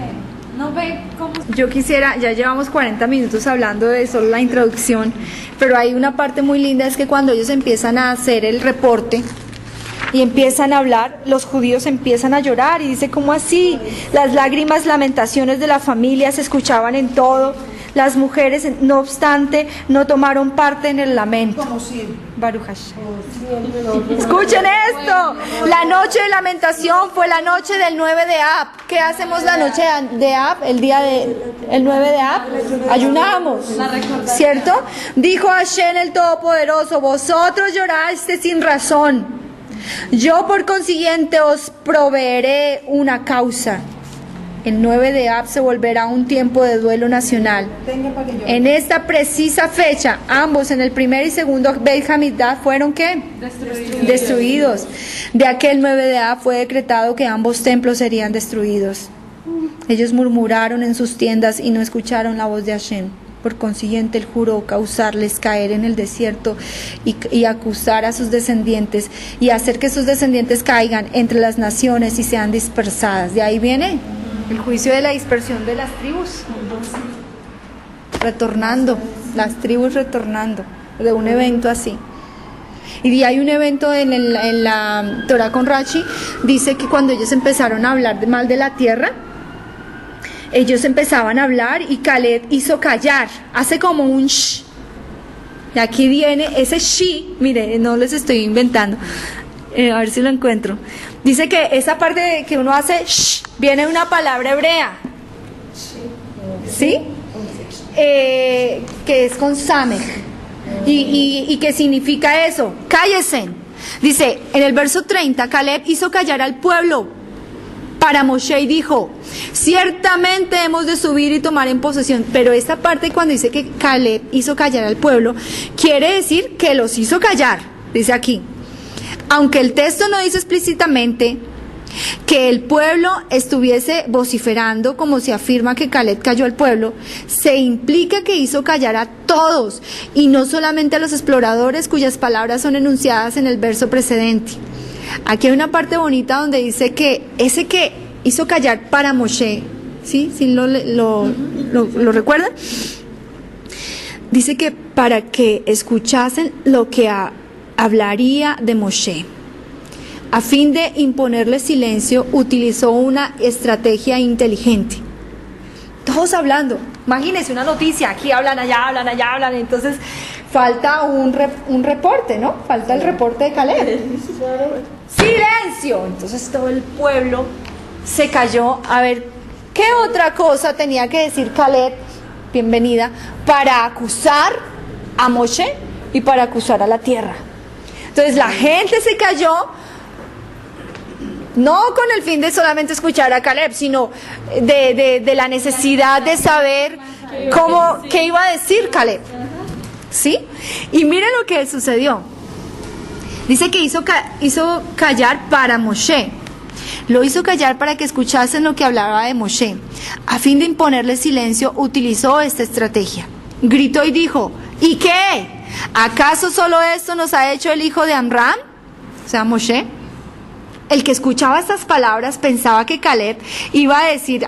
no ve cómo... Yo quisiera, ya llevamos 40 minutos hablando de solo la introducción, pero hay una parte muy linda, es que cuando ellos empiezan a hacer el reporte y empiezan a hablar, los judíos empiezan a llorar, y dice, ¿cómo así? Las lágrimas, lamentaciones de la familia se escuchaban en todo. Las mujeres, no obstante, no tomaron parte en el lamento. Como siempre. Baruch Hashem. Escuchen esto. La noche de lamentación fue la noche del 9 de Ab. ¿Qué hacemos la noche de Ab? El 9 de Ab. Ayunamos. ¿Cierto? Dijo Hashem el Todopoderoso, vosotros lloraste sin razón. Yo por consiguiente os proveeré una causa. El 9 de Ab se volverá un tiempo de duelo nacional. En esta precisa fecha, ambos, en el primer y segundo Beit Hamikdash, fueron ¿qué? Destruidos. De aquel 9 de Ab fue decretado que ambos templos serían destruidos. Ellos murmuraron en sus tiendas y no escucharon la voz de Hashem. Por consiguiente, él juró causarles caer en el desierto y acusar a sus descendientes y hacer que sus descendientes caigan entre las naciones y sean dispersadas. De ahí viene el juicio de la dispersión de las tribus. Retornando, las tribus retornando de un evento así. Y hay un evento en la Torah con Rashi, dice que cuando ellos empezaron a hablar mal de la tierra, ellos empezaban a hablar y Caleb hizo callar, hace como un shh. Y aquí viene ese shi, mire, no les estoy inventando, a ver si lo encuentro. Dice que esa parte que uno hace shh, viene una palabra hebrea, ¿sí? Que es con samech. ¿Y qué significa eso? Cállese. Dice, en el verso 30, Caleb hizo callar al pueblo para Moshe y dijo, ciertamente hemos de subir y tomar en posesión. Pero esta parte cuando dice que Caleb hizo callar al pueblo, quiere decir que los hizo callar, dice aquí. Aunque el texto no dice explícitamente que el pueblo estuviese vociferando como se afirma que Caleb calló al pueblo, se implica que hizo callar a todos y no solamente a los exploradores cuyas palabras son enunciadas en el verso precedente. Aquí hay una parte bonita donde dice que ese que hizo callar para Moshe, ¿sí? ¿Sí lo recuerdan? Dice que para que escuchasen lo que hablaría de Moshe. A fin de imponerle silencio, utilizó una estrategia inteligente. Todos hablando. Imagínense una noticia, aquí hablan, hablan. Entonces falta un reporte, ¿no? Falta el reporte de Caleb. ¡Silencio! Entonces todo el pueblo se cayó a ver qué otra cosa tenía que decir Caleb, bienvenida, para acusar a Moshe y para acusar a la tierra. Entonces la gente se cayó, no con el fin de solamente escuchar a Caleb, sino de la necesidad de saber qué iba a decir Caleb. ¿Sí? Y miren lo que sucedió. Dice que hizo callar para Moshe. Lo hizo callar para que escuchasen lo que hablaba de Moshe. A fin de imponerle silencio, utilizó esta estrategia. Gritó y dijo, ¿y qué? ¿Acaso solo esto nos ha hecho el hijo de Amram? O sea, Moshe. El que escuchaba estas palabras pensaba que Caleb iba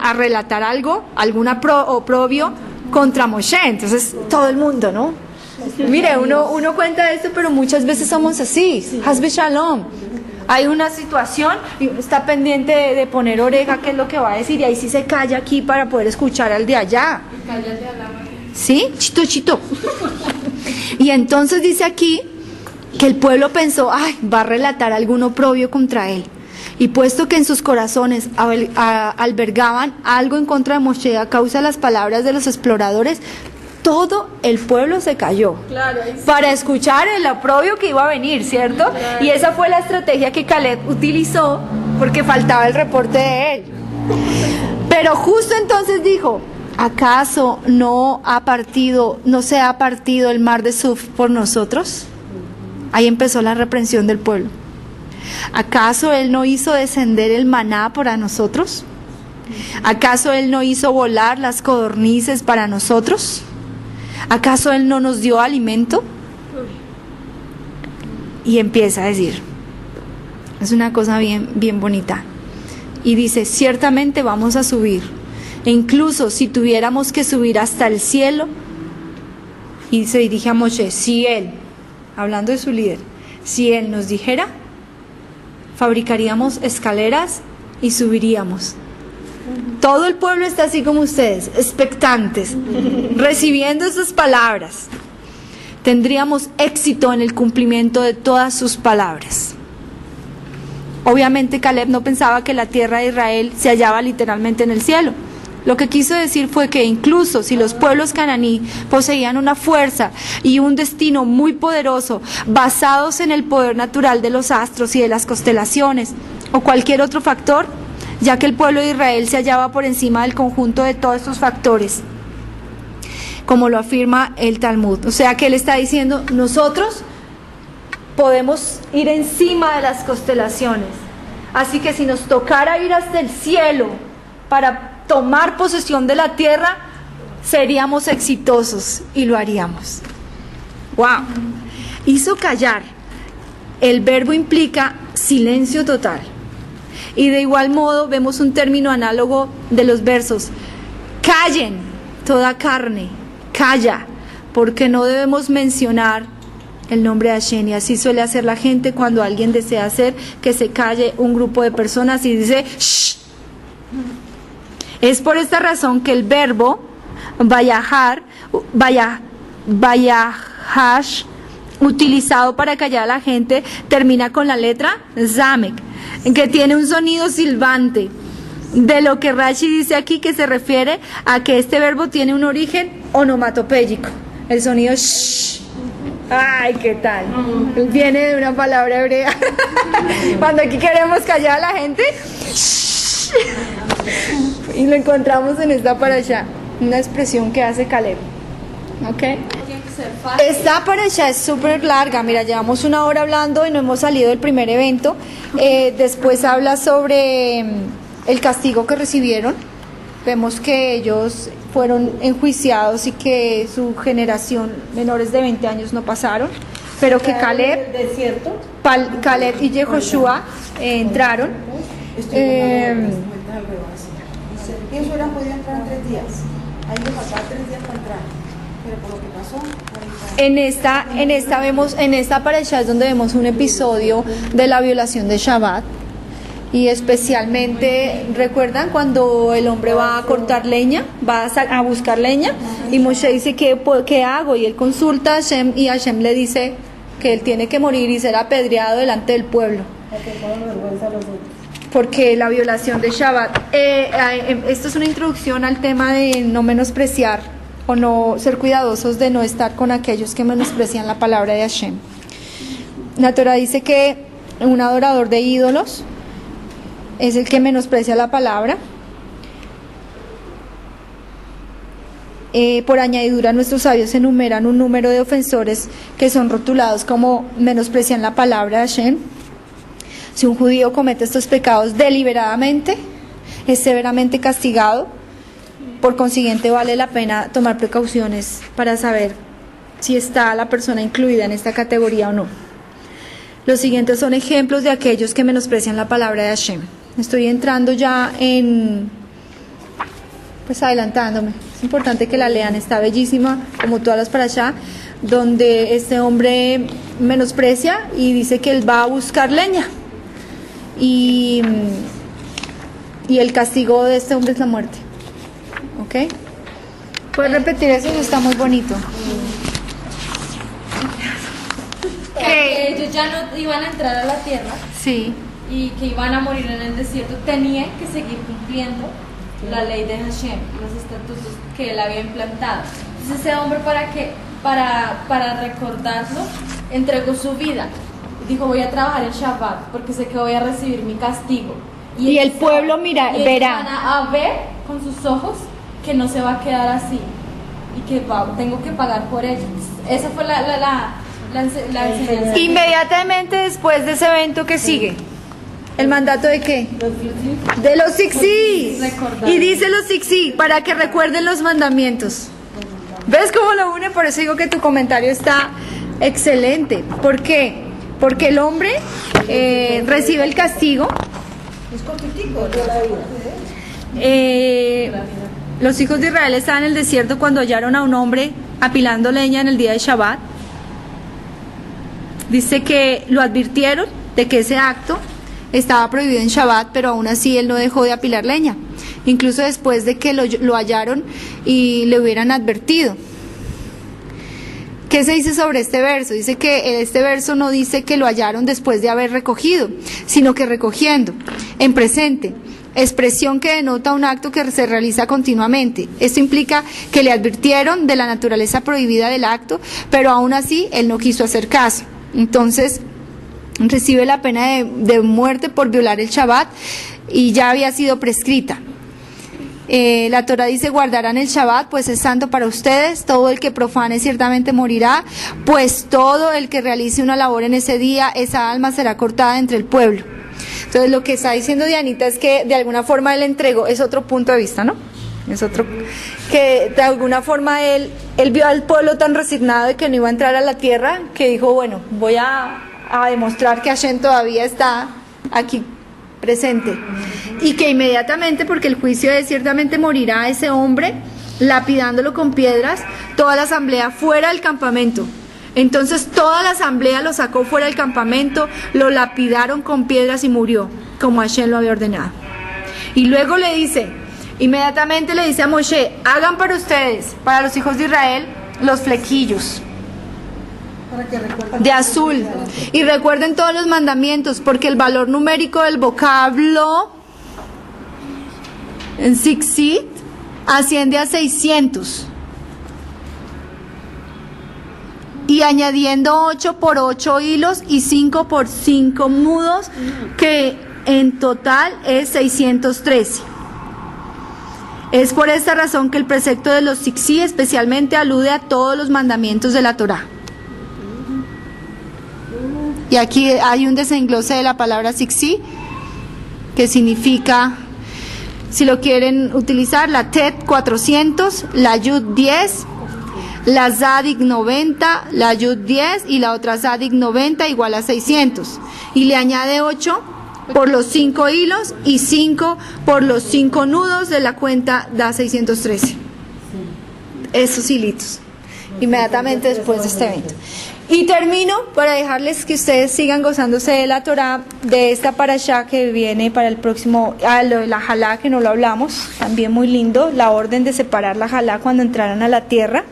a relatar algo, algún oprobio contra Moshe. Entonces todo el mundo, ¿no? Mire, uno cuenta esto, pero muchas veces somos así. Hasbe Shalom. Hay una situación y uno está pendiente de poner oreja, qué es lo que va a decir, y ahí sí se calla aquí para poder escuchar al de allá. ¿Sí? Chito, chito. Y entonces dice aquí que el pueblo pensó, ay, va a relatar algún oprobio contra él. Y puesto que en sus corazones albergaban algo en contra de Moshe a causa de las palabras de los exploradores, todo el pueblo se cayó para escuchar el oprobio que iba a venir, ¿cierto? Y esa fue la estrategia que Caleb utilizó porque faltaba el reporte de él. Pero justo entonces dijo, ¿acaso no se ha partido el mar de Suf por nosotros? Ahí empezó la reprensión del pueblo. ¿Acaso él no hizo descender el maná para nosotros? ¿Acaso él no hizo volar las codornices para nosotros? ¿Acaso él no nos dio alimento? Y empieza a decir, es una cosa bien, bien bonita. Y dice, ciertamente vamos a subir. E incluso si tuviéramos que subir hasta el cielo, y se dirige a Moshe, si él, hablando de su líder, si él nos dijera, fabricaríamos escaleras y subiríamos. Todo el pueblo está así como ustedes, expectantes, recibiendo esas palabras. Tendríamos éxito en el cumplimiento de todas sus palabras. Obviamente Caleb no pensaba que la tierra de Israel se hallaba literalmente en el cielo. Lo que quiso decir fue que incluso si los pueblos cananí poseían una fuerza y un destino muy poderoso, basados en el poder natural de los astros y de las constelaciones, o cualquier otro factor, ya que el pueblo de Israel se hallaba por encima del conjunto de todos estos factores, como lo afirma el Talmud. O sea que él está diciendo, nosotros podemos ir encima de las constelaciones, así que si nos tocara ir hasta el cielo para tomar posesión de la tierra, seríamos exitosos y lo haríamos. ¡Wow! Hizo callar. El verbo implica silencio total. Y de igual modo vemos un término análogo de los versos. Callen toda carne, calla, porque no debemos mencionar el nombre de Hashem. Y así suele hacer la gente cuando alguien desea hacer que se calle un grupo de personas y dice shh. Es por esta razón que el verbo vayahash, utilizado para callar a la gente, termina con la letra zamek, que tiene un sonido silbante, de lo que Rashi dice aquí que se refiere a que este verbo tiene un origen onomatopéyico, el sonido shh. Ay, ¿qué tal? Viene de una palabra hebrea. Cuando aquí queremos callar a la gente, shh. Y lo encontramos en esta parasha, una expresión que hace Caleb. ¿Ok? Esta parasha es súper larga. Mira, llevamos 1 hora hablando y no hemos salido del primer evento. Después habla sobre el castigo que recibieron. Vemos que ellos fueron enjuiciados y que su generación, menores de 20 años, no pasaron, pero que Caleb y Yehoshua entraron. Que eso hubieran podido entrar en 3 días. Ahí le faltaban 3 días para entrar. Pero por lo que pasó, en esta parasha es donde vemos un episodio de la violación de Shabbat. Y especialmente, ¿recuerdan cuando el hombre va a cortar leña? Va a buscar leña. Y Moshe dice, ¿qué hago? Y él consulta a Hashem y Hashem le dice que él tiene que morir y ser apedreado delante del pueblo. Porque la violación de Shabbat. Esto es una introducción al tema de no menospreciar o no ser cuidadosos de no estar con aquellos que menosprecian la palabra de Hashem. La Torah dice que un adorador de ídolos es el que menosprecia la palabra. Por añadidura, nuestros sabios enumeran un número de ofensores que son rotulados como menosprecian la palabra de Hashem. Si un judío comete estos pecados deliberadamente, es severamente castigado. Por consiguiente, vale la pena tomar precauciones para saber si está la persona incluida en esta categoría o no. Los siguientes son ejemplos de aquellos que menosprecian la palabra de Hashem. Estoy entrando ya en pues adelantándome. Es importante que la lean, está bellísima, como todas las parashá, donde este hombre menosprecia y dice que él va a buscar leña. Y el castigo de este hombre es la muerte. ¿Ok? ¿Puedes repetir eso? Está muy bonito. Que ellos ya no iban a entrar a la tierra Sí. y que iban a morir en el desierto, tenían que seguir cumpliendo la ley de Hashem, los estatutos que él había implantado. Entonces ese hombre, para recordarlo, entregó su vida. Dijo, voy a trabajar el Shabbat porque sé que voy a recibir mi castigo. Y el ellos pueblo ellos verá. van a ver con sus ojos que no se va a quedar así y que tengo que pagar por ello. Esa fue la enseñanza. Inmediatamente después de ese evento, ¿qué sigue? ¿El mandato de qué? De los Sixí. Recordar. Y dice los Sixí, para que recuerden los mandamientos. ¿Ves cómo lo une? Por eso digo que tu comentario está excelente. ¿Por qué? Porque el hombre recibe el castigo. Es cortitico, de la vida. Los hijos de Israel estaban en el desierto cuando hallaron a un hombre apilando leña en el día de Shabbat. Dice que lo advirtieron de que ese acto estaba prohibido en Shabbat, pero aún así él no dejó de apilar leña, incluso después de que lo hallaron y le hubieran advertido. ¿Qué se dice sobre este verso? Dice que este verso no dice que lo hallaron después de haber recogido, sino que recogiendo, en presente, expresión que denota un acto que se realiza continuamente. Esto implica que le advirtieron de la naturaleza prohibida del acto, pero aún así él no quiso hacer caso. Entonces recibe la pena de muerte por violar el Shabbat y ya había sido prescrita. La Torah dice, guardarán el Shabbat, pues es santo para ustedes. Todo el que profane ciertamente morirá, pues todo el que realice una labor en ese día, esa alma será cortada entre el pueblo. Entonces lo que está diciendo Dianita es que de alguna forma él entregó, es otro punto de vista, ¿no? Es otro, que de alguna forma él vio al pueblo tan resignado de que no iba a entrar a la tierra, que dijo, bueno, voy a demostrar que Hashem todavía está aquí presente. Y que inmediatamente, porque el juicio es ciertamente morirá ese hombre, lapidándolo con piedras, toda la asamblea fuera del campamento. Entonces toda la asamblea lo sacó fuera del campamento, lo lapidaron con piedras y murió, como Hashem lo había ordenado. Y luego inmediatamente le dice a Moshe, hagan para ustedes, para los hijos de Israel, los flequillos de azul, y recuerden todos los mandamientos, porque el valor numérico del vocablo en Sixit asciende a 600, y añadiendo 8 por 8 hilos y 5 por 5 mudos, que en total es 613. Es por esta razón que el precepto de los Sixí especialmente alude a todos los mandamientos de la Torá. Y aquí hay un desenglose de la palabra Sixí, que significa, si lo quieren utilizar, la Tet 400, la Yud 10, la Zadik 90, la Yud 10 y la otra Zadik 90 igual a 600. Y le añade 8 por los 5 hilos y 5 por los 5 nudos de la cuenta da 613. Esos hilitos, inmediatamente después de este evento. Y termino para dejarles que ustedes sigan gozándose de la Torah, de esta parashá que viene para el próximo, lo de la jalá, que no lo hablamos, también muy lindo, la orden de separar la jalá cuando entraran a la tierra.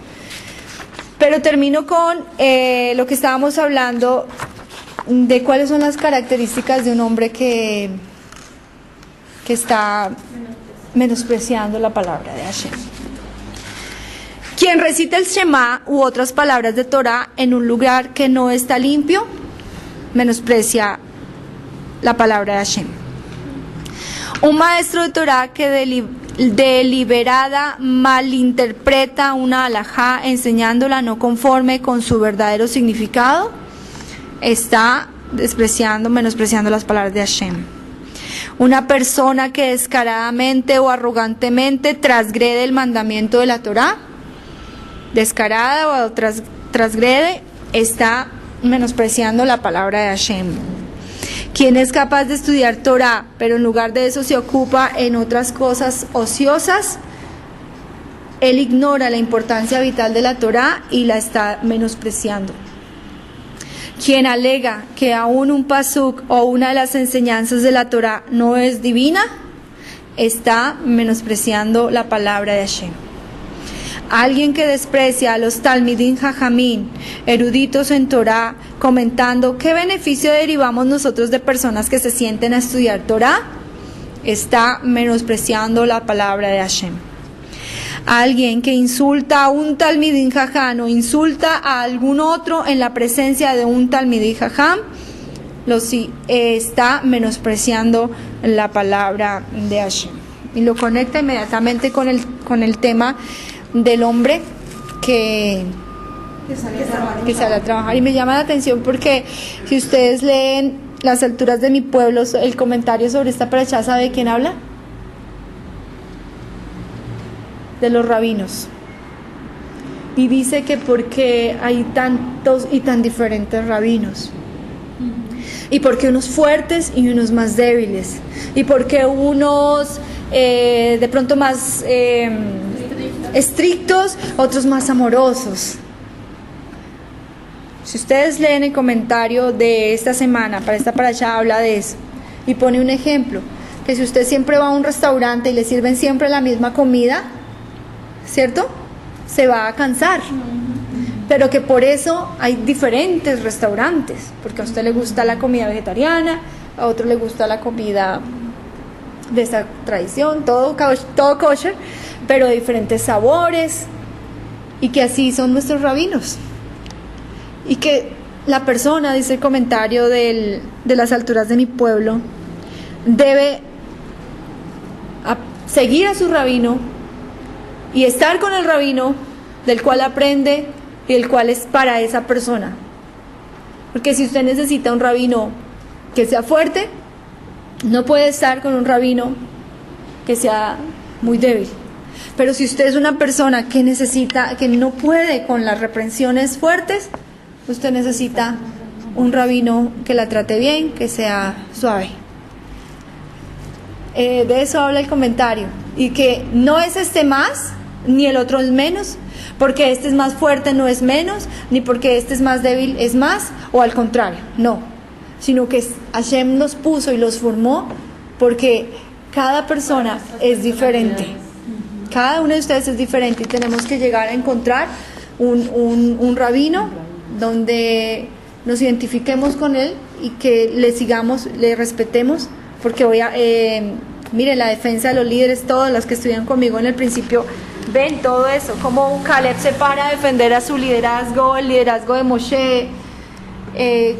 Pero termino con lo que estábamos hablando de cuáles son las características de un hombre que está menospreciando la palabra de Hashem. Quien recita el Shema u otras palabras de Torah en un lugar que no está limpio, menosprecia la palabra de Hashem. Un maestro de Torah que deliberada malinterpreta una halajá enseñándola no conforme con su verdadero significado, está menospreciando las palabras de Hashem. Una persona que descaradamente o arrogantemente transgrede el mandamiento de la Torah, descarada o transgrede, está menospreciando la palabra de Hashem. Quien es capaz de estudiar Torah, pero en lugar de eso se ocupa en otras cosas ociosas, él ignora la importancia vital de la Torá y la está menospreciando. Quien alega que aún un pasuk o una de las enseñanzas de la Torá no es divina, está menospreciando la palabra de Hashem. Alguien que desprecia a los Talmidim Jajamín, eruditos en Torá, comentando qué beneficio derivamos nosotros de personas que se sienten a estudiar Torá, está menospreciando la palabra de Hashem. Alguien que insulta a un Talmidim Jajam o insulta a algún otro en la presencia de un Talmidim Jajam, está menospreciando la palabra de Hashem. Y lo conecta inmediatamente con el tema del hombre que sale a trabajar. Y me llama la atención porque si ustedes leen Las alturas de mi pueblo, el comentario sobre esta parashá, ¿sabe de quién habla? De los rabinos. Y dice que porque hay tantos y tan diferentes rabinos, y porque unos fuertes y unos más débiles, y porque unos de pronto más estrictos, otros más amorosos. Si ustedes leen el comentario de esta semana para esta parashá, habla de eso y pone un ejemplo, que si usted siempre va a un restaurante y le sirven siempre la misma comida, ¿cierto?, se va a cansar. Pero que por eso hay diferentes restaurantes, porque a usted le gusta la comida vegetariana, a otro le gusta la comida de esta tradición, todo kosher, pero de diferentes sabores, y que así son nuestros rabinos. Y que la persona, dice el comentario de las alturas de mi pueblo, debe seguir a su rabino y estar con el rabino del cual aprende y el cual es para esa persona. Porque si usted necesita un rabino que sea fuerte, no puede estar con un rabino que sea muy débil. Pero si usted es una persona que no puede con las reprensiones fuertes, usted necesita un rabino que la trate bien, que sea suave. De eso habla el comentario. Y que no es este más, ni el otro es menos, porque este es más fuerte no es menos, ni porque este es más débil es más, o al contrario, no. Sino que Hashem nos puso y los formó porque cada persona es diferente. Cada uno de ustedes es diferente y tenemos que llegar a encontrar un rabino donde nos identifiquemos con él y que le sigamos, le respetemos, porque miren, la defensa de los líderes, todas las que estudian conmigo en el principio, ven todo eso, cómo Caleb se para a defender a su liderazgo, el liderazgo de Moshe,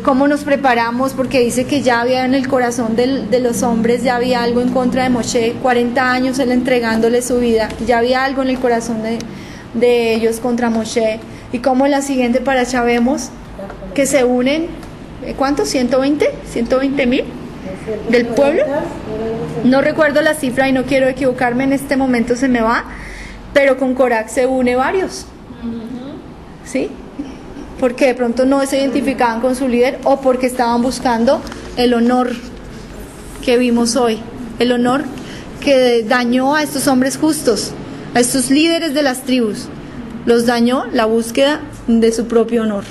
cómo nos preparamos, porque dice que ya había en el corazón de los hombres, ya había algo en contra de Moshe, 40 años él entregándole su vida, ya había algo en el corazón de ellos contra Moshe, y cómo en la siguiente parashá vemos que se unen, ¿cuántos? ¿120,000 del pueblo? No recuerdo la cifra y no quiero equivocarme, en este momento se me va, pero con Corac se une varios, ¿sí? Porque de pronto no se identificaban con su líder o porque estaban buscando el honor que vimos hoy, el honor que dañó a estos hombres justos, a estos líderes de las tribus, los dañó la búsqueda de su propio honor.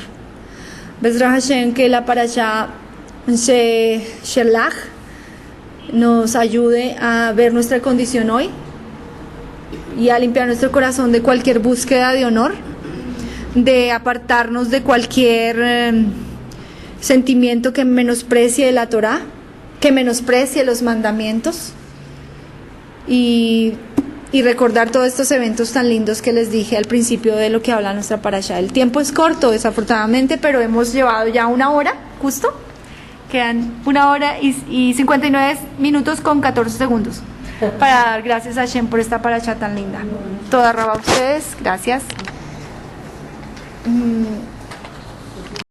Bezrat Hashem, que la parashá Shelach nos ayude a ver nuestra condición hoy y a limpiar nuestro corazón de cualquier búsqueda de honor, de apartarnos de cualquier sentimiento que menosprecie la Torá, que menosprecie los mandamientos, y recordar todos estos eventos tan lindos que les dije al principio de lo que habla nuestra parashá. El tiempo es corto, desafortunadamente, pero hemos llevado ya 1 hora, justo. Quedan 1 hora y 59 minutos con 14 segundos para dar gracias a Hashem por esta parashá tan linda. Toda raba a ustedes, gracias.